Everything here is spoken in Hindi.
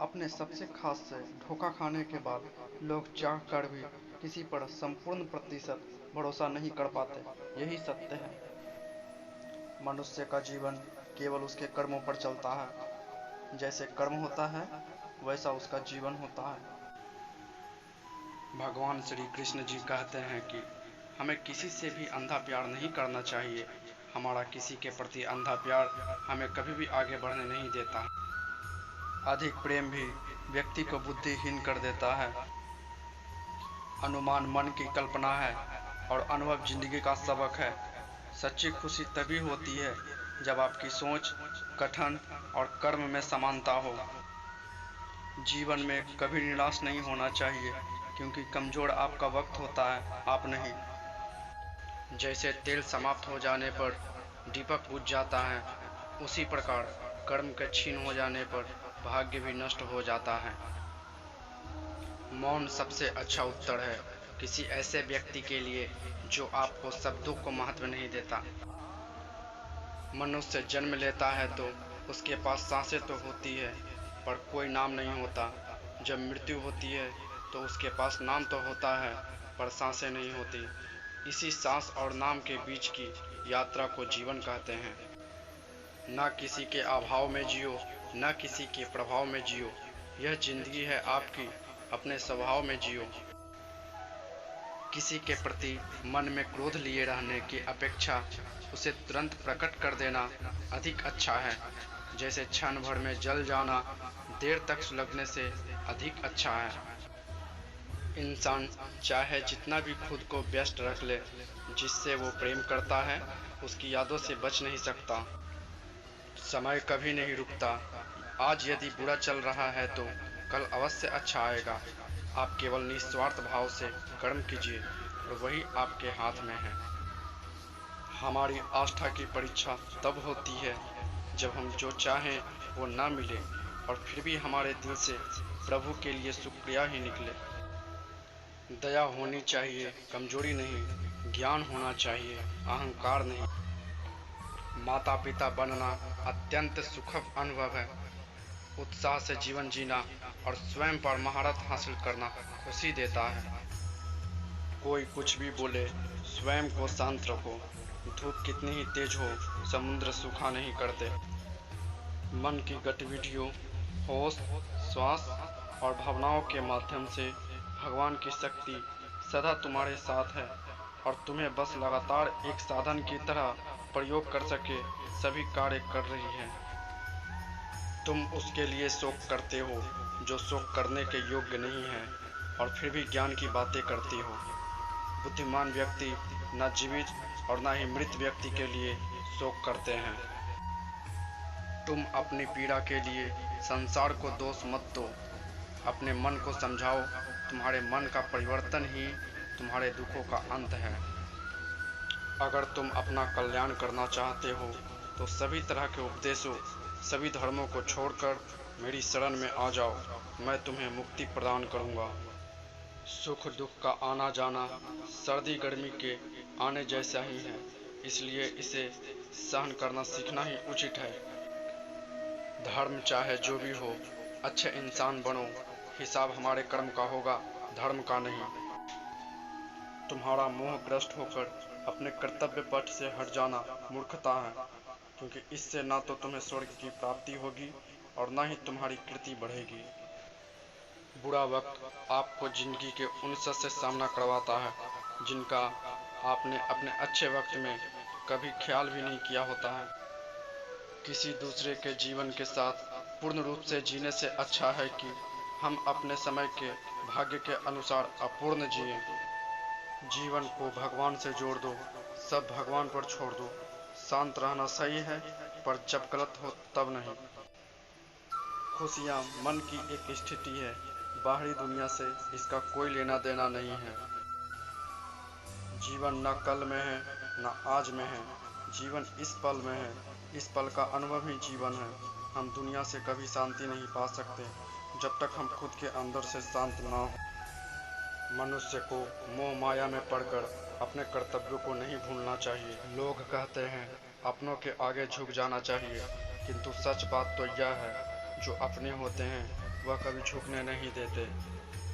अपने सबसे खास से धोखा खाने के बाद लोग चाह कर भी किसी पर संपूर्ण प्रतिशत भरोसा नहीं कर पाते। यही सत्य है। मनुष्य का जीवन केवल उसके कर्मों पर चलता है। जैसे कर्म होता है वैसा उसका जीवन होता है। भगवान श्री कृष्ण जी कहते हैं कि हमें किसी से भी अंधा प्यार नहीं करना चाहिए। हमारा किसी के प्रति अंधा प्यार हमें कभी भी आगे बढ़ने नहीं देता। अधिक प्रेम भी व्यक्ति को बुद्धिहीन कर देता है। अनुमान मन की कल्पना है और अनुभव जिंदगी का सबक है। सच्ची खुशी तभी होती है जब आपकी सोच, कथन और कर्म में समानता हो। जीवन में कभी निराश नहीं होना चाहिए, क्योंकि कमजोर आपका वक्त होता है, आप नहीं। जैसे तेल समाप्त हो जाने पर दीपक बुझ जाता है, उसी प्रकार कर्म के क्षीण हो जाने पर भाग्य भी नष्ट हो जाता है। मौन सबसे अच्छा उत्तर है किसी ऐसे व्यक्ति के लिए जो आपको शब्दों को महत्व नहीं देता। मनुष्य जन्म लेता है तो उसके पास सांसें तो होती है, पर कोई नाम नहीं होता। जब मृत्यु होती है तो उसके पास नाम तो होता है, पर सांसें नहीं होती। इसी सांस और नाम के बीच की यात्रा को जीवन कहते हैं। ना किसी के अभाव में जियो, ना किसी के प्रभाव में जियो। यह जिंदगी है आपकी, अपने स्वभाव में जियो। किसी के प्रति मन में क्रोध लिए रहने की अपेक्षा उसे तुरंत प्रकट कर देना अधिक अच्छा है। जैसे क्षण भर में जल जाना देर तक सुलगने से अधिक अच्छा है। इंसान चाहे जितना भी खुद को व्यस्त रख ले, जिससे वो प्रेम करता है उसकी यादों से बच नहीं सकता। समय कभी नहीं रुकता। आज यदि बुरा चल रहा है तो कल अवश्य अच्छा आएगा। आप केवल निस्वार्थ भाव से कर्म कीजिए और वही आपके हाथ में है। हमारी आस्था की परीक्षा तब होती है जब हम जो चाहें वो ना मिले और फिर भी हमारे दिल से प्रभु के लिए शुक्रिया ही निकले। दया होनी चाहिए, कमजोरी नहीं। ज्ञान होना चाहिए, अहंकार नहीं। माता पिता बनना अत्यंत सुखद अनुभव है। उत्साह से जीवन जीना और स्वयं पर महारत हासिल करना खुशी देता है। कोई कुछ भी बोले, स्वयं को शांत रखो। धूप कितनी ही तेज हो, समुद्र सूखा नहीं करते। मन की गतिविधियों, होश, श्वास और भावनाओं के माध्यम से भगवान की शक्ति सदा तुम्हारे साथ है और तुम्हें बस लगातार एक साधन की तरह प्रयोग कर सके सभी कार्य कर रही है। तुम उसके लिए शोक करते हो जो शोक करने के योग्य नहीं है और फिर भी ज्ञान की बातें करती हो। बुद्धिमान व्यक्ति न जीवित और न ही मृत व्यक्ति के लिए शोक करते हैं। तुम अपनी पीड़ा के लिए संसार को दोष मत दो। अपने मन को समझाओ, तुम्हारे मन का परिवर्तन ही तुम्हारे दुखों का अंत है। अगर तुम अपना कल्याण करना चाहते हो तो सभी तरह के उपदेशों, सभी धर्मों को छोड़कर मेरी शरण में आ जाओ। मैं तुम्हें मुक्ति प्रदान करूंगा। सुख दुख का आना जाना सर्दी गर्मी के आने जैसा ही है, इसलिए इसे सहन करना सीखना ही उचित है। धर्म चाहे जो भी हो, अच्छे इंसान बनो। हिसाब हमारे कर्म का होगा, धर्म का नहीं। तुम्हारा मोहग्रस्त होकर अपने कर्तव्य पथ से हट जाना मूर्खता है, क्योंकि इससे ना तो तुम्हें स्वर्ग की प्राप्ति होगी और ना ही तुम्हारी कीर्ति बढ़ेगी। बुरा वक्त आपको जिंदगी के उन शख्स से सामना करवाता है जिनका आपने अपने अच्छे वक्त में कभी ख्याल भी नहीं किया होता है। किसी दूसरे के जीवन के साथ पूर्ण रूप से जीने से अच्छा है कि हम अपने समय के भाग्य के अनुसार अपूर्ण जिए। जीवन को भगवान से जोड़ दो, सब भगवान पर छोड़ दो। शांत रहना सही है, पर जब गलत हो तब नहीं। खुशियाँ मन की एक स्थिति है, बाहरी दुनिया से इसका कोई लेना देना नहीं है। जीवन न कल में है न आज में है, जीवन इस पल में है। इस पल का अनुभव ही जीवन है। हम दुनिया से कभी शांति नहीं पा सकते जब तक हम खुद के अंदर से शांत ना हो। मनुष्य को मोह माया में पड़कर अपने कर्तव्यों को नहीं भूलना चाहिए। लोग कहते हैं अपनों के आगे झुक जाना चाहिए, किंतु सच बात तो यह है जो अपने होते हैं वह कभी झुकने नहीं देते।